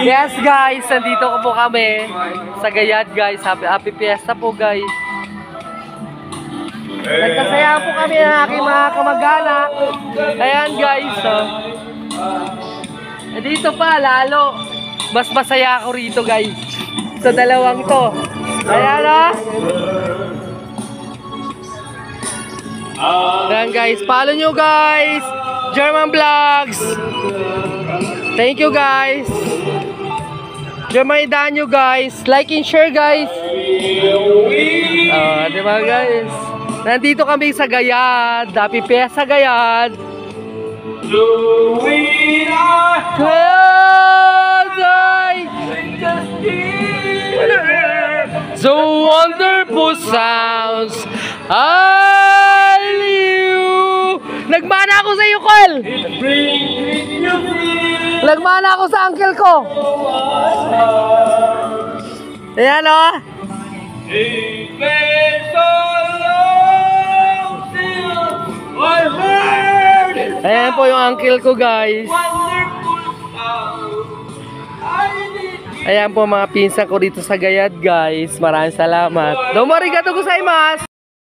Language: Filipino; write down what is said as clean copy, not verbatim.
Yes guys, nandito ko po kami sa Gayad guys. Happy Fiesta po guys. Nagkasaya po kami ng aking mga kamag-anak. Ayan guys. Dito pa lalo. Mas masaya ako rito guys. Sa dalawang to. Ayan Ayan guys, follow nyo guys. German Vlogs. Thank you guys. German Idanyo guys. Like and share guys. Diba guys? Nandito kami sa Gayad. Happy Fiesta Gayad. So wonderful sounds. Nagmana ako sa iyo, Col. Nagmana ako sa uncle ko. Ayan Ayan po yung uncle ko guys. Ayan po mga pinsan ko dito sa Gayad guys. Maraming salamat. Domo arigatou gozaimasu.